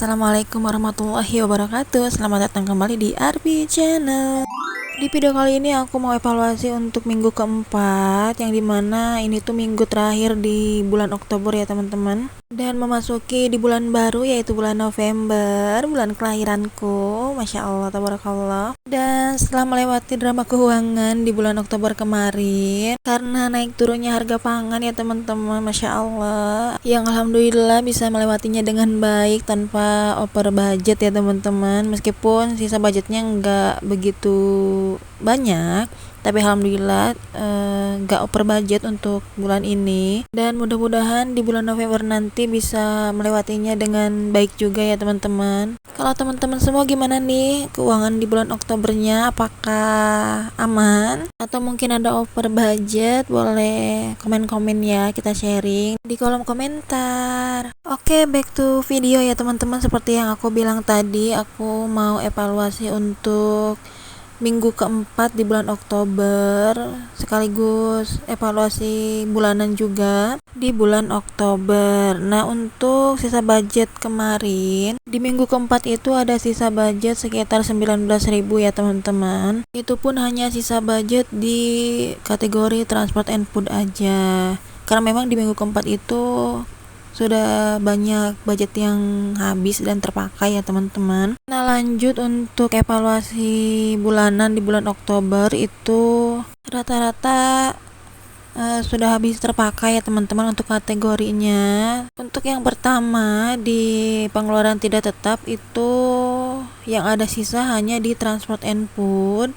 Assalamualaikum warahmatullahi wabarakatuh. Selamat datang kembali di Arbi Channel. Di video kali ini aku mau evaluasi untuk minggu keempat, yang dimana ini tuh minggu terakhir di bulan Oktober ya teman-teman, dan memasuki di bulan baru yaitu bulan November, bulan kelahiranku. Masya Allah, tabarakallah. Dan setelah melewati drama keuangan di bulan Oktober kemarin karena naik turunnya harga pangan ya teman-teman, Masya Allah, yang alhamdulillah bisa melewatinya dengan baik tanpa over budget ya teman-teman. Meskipun sisa budgetnya nggak begitu banyak, tapi alhamdulillah nggak over budget untuk bulan ini, dan mudah-mudahan di bulan November nanti bisa melewatinya dengan baik juga ya teman-teman. Kalau teman-teman semua gimana nih keuangan di bulan Oktobernya, apakah aman atau mungkin ada over budget? Boleh komen-komen ya, kita sharing di kolom komentar. Oke, back to video ya teman-teman. Seperti yang aku bilang tadi, aku mau evaluasi untuk minggu keempat di bulan Oktober, sekaligus evaluasi bulanan juga di bulan Oktober. Nah, untuk sisa budget kemarin di minggu keempat itu ada sisa budget sekitar 19.000 ya teman-teman. Itu pun hanya sisa budget di kategori transport and food aja, karena memang di minggu keempat itu sudah banyak budget yang habis dan terpakai ya teman-teman. Nah, lanjut untuk evaluasi bulanan di bulan Oktober itu rata-rata sudah habis terpakai ya teman-teman untuk kategorinya. Untuk yang pertama di pengeluaran tidak tetap itu yang ada sisa hanya di transport and food.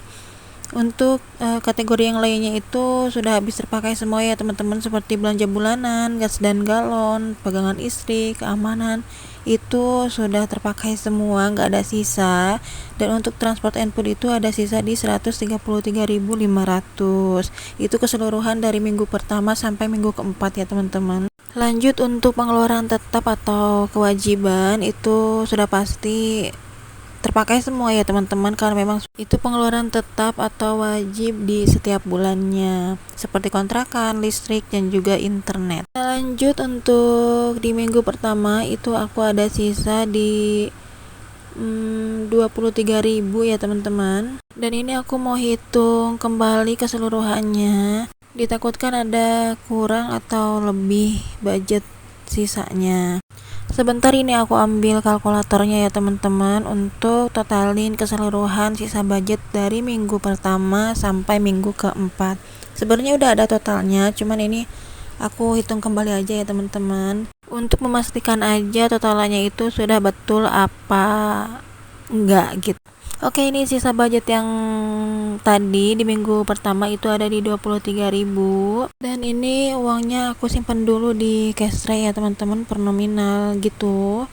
Untuk kategori yang lainnya itu sudah habis terpakai semua ya teman-teman, seperti belanja bulanan, gas dan galon, pegangan istri, keamanan, itu sudah terpakai semua, nggak ada sisa. Dan untuk transport and food itu ada sisa di 133.500. Itu keseluruhan dari minggu pertama sampai minggu keempat ya teman-teman. Lanjut untuk pengeluaran tetap atau kewajiban itu sudah pasti terpakai semua ya teman-teman, karena memang itu pengeluaran tetap atau wajib di setiap bulannya, seperti kontrakan, listrik, dan juga internet. Lanjut untuk di minggu pertama itu aku ada sisa di 23.000 ya teman-teman, dan ini aku mau hitung kembali keseluruhannya, ditakutkan ada kurang atau lebih budget sisanya. Sebentar, ini aku ambil kalkulatornya ya teman-teman untuk totalin keseluruhan sisa budget dari minggu pertama sampai minggu keempat. Sebenarnya udah ada totalnya, cuman ini aku hitung kembali aja ya teman-teman untuk memastikan aja totalannya itu sudah betul apa enggak gitu. Oke, ini sisa budget yang tadi di minggu pertama itu ada di 23.000, dan ini uangnya aku simpan dulu di cash tray ya teman-teman, per nominal gitu.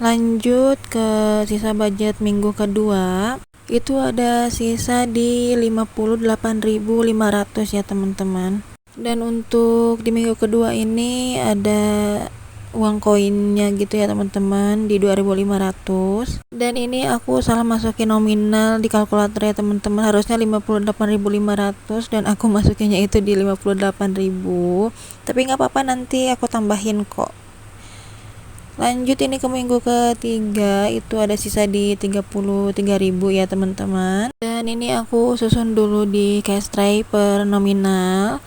Lanjut ke sisa budget minggu kedua, itu ada sisa di 58.500 ya teman-teman. Dan untuk di minggu kedua ini ada uang koinnya gitu ya teman-teman, di 2.500, dan ini aku salah masukin nominal di kalkulator ya teman-teman, harusnya 58.500 dan aku masukinnya itu di 58.000, tapi nggak apa-apa, nanti aku tambahin kok. Lanjut ini ke minggu ketiga, itu ada sisa di 33.000 ya teman-teman, dan ini aku susun dulu di cash tray per nominal.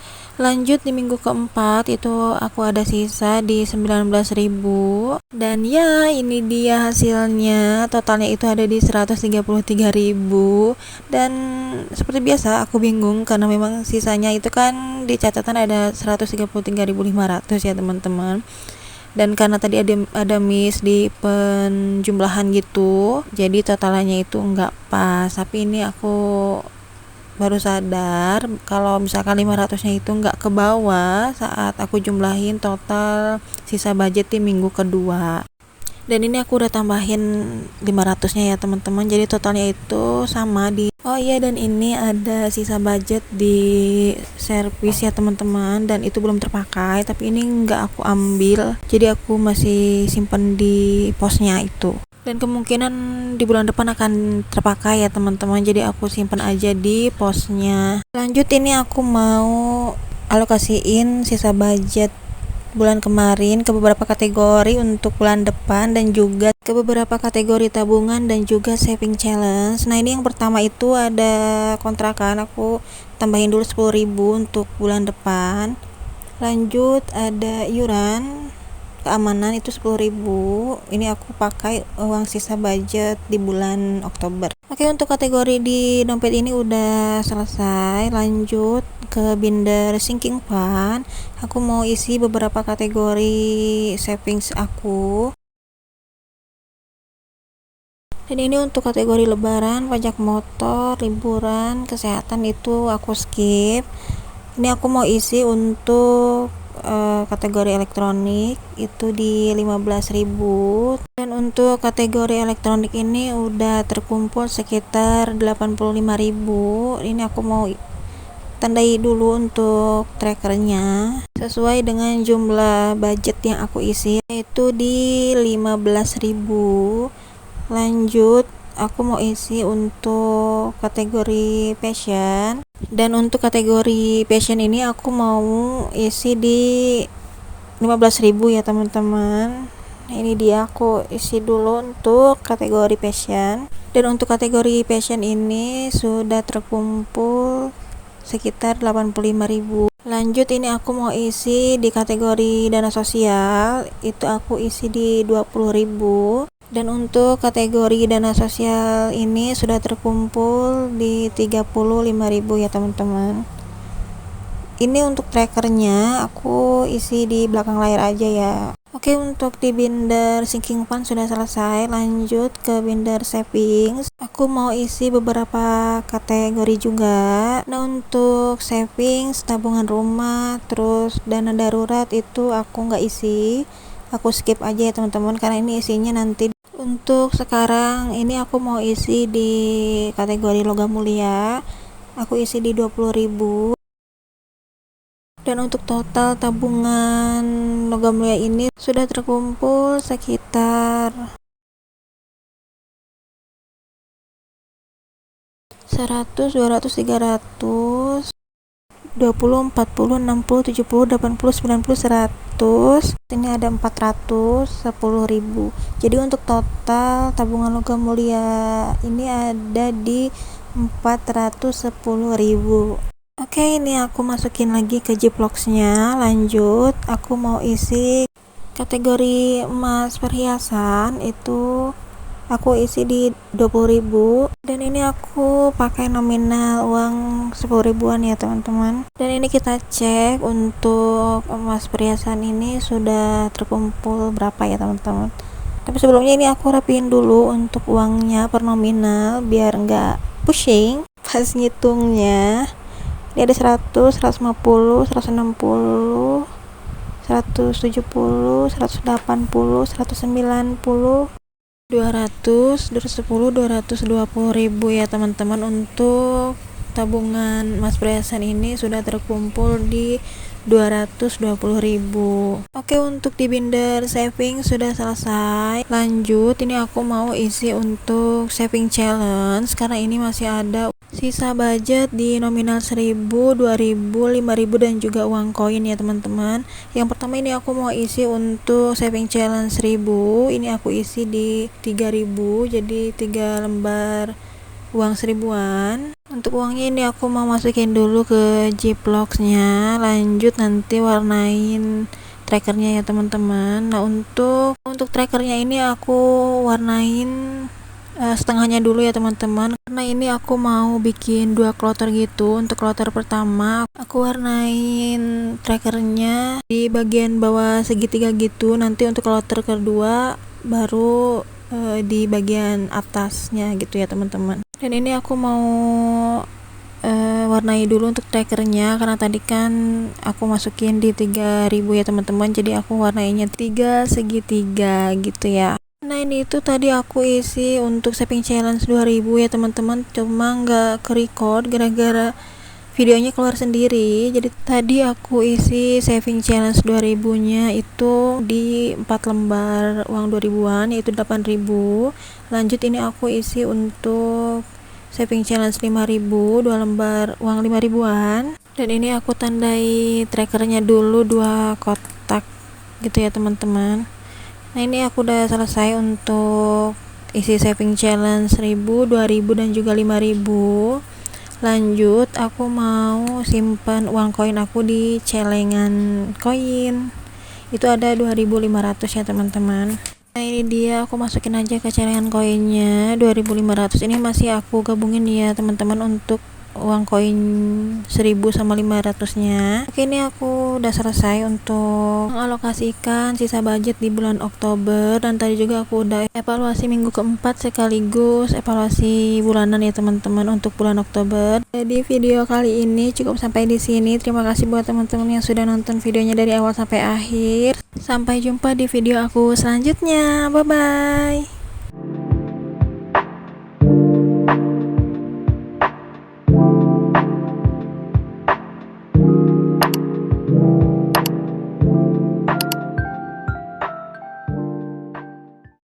Lanjut di minggu keempat itu aku ada sisa di 19.000, dan ya ini dia hasilnya, totalnya itu ada di 133.000. Dan seperti biasa aku bingung karena memang sisanya itu kan di catatan ada 133.500 ya teman-teman, dan karena tadi ada miss di penjumlahan gitu, jadi totalannya itu enggak pas. Tapi ini aku baru sadar kalau misalkan 500-nya itu nggak ke bawah saat aku jumlahin total sisa budget di minggu kedua. Dan ini aku udah tambahin 500-nya ya teman-teman, jadi totalnya itu sama di. Oh iya, dan ini ada sisa budget di servis ya teman-teman, dan itu belum terpakai, tapi ini nggak aku ambil, jadi aku masih simpan di posnya itu. Dan kemungkinan di bulan depan akan terpakai ya teman-teman, jadi aku simpan aja di posnya. Lanjut ini aku mau alokasiin sisa budget bulan kemarin, ke beberapa kategori untuk bulan depan, dan juga ke beberapa kategori tabungan dan juga saving challenge. Nah, ini yang pertama itu ada kontrakan, aku tambahin dulu 10.000 untuk bulan depan. Lanjut ada iuran keamanan itu 10.000. Ini aku pakai uang sisa budget di bulan Oktober. Oke, untuk kategori di dompet ini udah selesai. Lanjut ke binder sinking fund. Aku mau isi beberapa kategori savings aku. Dan ini untuk kategori lebaran, pajak motor, liburan, kesehatan itu aku skip. Ini aku mau isi untuk kategori elektronik itu di 15.000, dan untuk kategori elektronik ini udah terkumpul sekitar 85.000. Ini aku mau tandai dulu untuk trackernya sesuai dengan jumlah budget yang aku isi, yaitu di 15.000. Lanjut aku mau isi untuk kategori passion, dan untuk kategori passion ini aku mau isi di 15.000 ya teman-teman. Nah, ini dia, aku isi dulu untuk kategori passion, dan untuk kategori passion ini sudah terkumpul sekitar 85.000. Lanjut ini aku mau isi di kategori dana sosial, itu aku isi di 20.000. Dan untuk kategori dana sosial ini sudah terkumpul di 35.000 ya teman-teman. Ini untuk trackernya aku isi di belakang layar aja ya. Oke, untuk di binder sinking fund sudah selesai. Lanjut ke binder savings. Aku mau isi beberapa kategori juga. Nah, untuk savings, tabungan rumah, terus dana darurat itu aku nggak isi. Aku skip aja ya teman-teman, karena ini isinya nanti. Untuk sekarang ini aku mau isi di kategori logam mulia. Aku isi di 20.000. Dan untuk total tabungan logam mulia ini sudah terkumpul sekitar 100, 200, 300, 20, 40, 60, 70, 80, 90, 100. Ini ada 410.000. Jadi untuk total tabungan logam mulia ini ada di 410.000. Oke, ini aku masukin lagi ke Ziplox-nya. Lanjut, aku mau isi kategori emas perhiasan, itu aku isi di 20.000. Dan ini aku pakai nominal uang 10.000-an ya teman-teman. Dan ini kita cek untuk emas perhiasan ini sudah terkumpul berapa ya teman-teman. Tapi sebelumnya ini aku rapiin dulu untuk uangnya per nominal biar nggak pusing pas ngitungnya. Ini ada 100, 150, 160, 170, 180, 190, 200, 210, 220.000 ya teman-teman. Untuk tabungan emas perhiasan ini sudah terkumpul di 220.000. Oke, untuk di binder saving sudah selesai. Lanjut, ini aku mau isi untuk saving challenge karena ini masih ada sisa budget di nominal 1.000, 2.000, 5.000 dan juga uang koin ya teman-teman. Yang pertama ini aku mau isi untuk saving challenge 1.000. Ini aku isi di 3.000, jadi 3 lembar uang 1.000-an. Untuk uangnya ini aku mau masukin dulu ke Ziplox-nya. Lanjut nanti warnain trackernya ya teman-teman. Nah, untuk trackernya ini aku warnain setengahnya dulu ya teman-teman, karena ini aku mau bikin 2 kloter gitu. Untuk kloter pertama aku warnain trackernya di bagian bawah segitiga gitu, nanti untuk kloter kedua baru di bagian atasnya gitu ya teman-teman. Dan ini aku mau warnai dulu untuk trackernya, karena tadi kan aku masukin di 3.000 ya teman-teman, jadi aku warnainya 3 segitiga gitu ya. Nah, ini itu tadi aku isi untuk saving challenge 2.000 ya teman-teman, cuma nggak ke record gara-gara videonya keluar sendiri. Jadi tadi aku isi saving challenge 2.000 nya itu di 4 lembar uang 2.000-an, yaitu 8.000. Lanjut ini aku isi untuk saving challenge 5.000, 2 lembar uang 5.000-an. Dan ini aku tandai trackernya dulu 2 kotak gitu ya teman-teman. Nah ini aku udah selesai untuk isi saving challenge 1000, 2000 dan juga 5000. Lanjut aku mau simpan uang koin aku di celengan koin. Itu ada 2500 ya teman-teman. Nah ini dia, aku masukin aja ke celengan koinnya 2500. Ini masih aku gabungin ya teman-teman untuk uang koin 1000 sama 500 nya. Oke, ini aku udah selesai untuk mengalokasikan sisa budget di bulan Oktober, dan tadi juga aku udah evaluasi minggu keempat sekaligus evaluasi bulanan ya teman-teman untuk bulan Oktober. Jadi video kali ini cukup sampai di sini. Terima kasih buat teman-teman yang sudah nonton videonya dari awal sampai akhir. Sampai jumpa di video aku selanjutnya. Bye bye.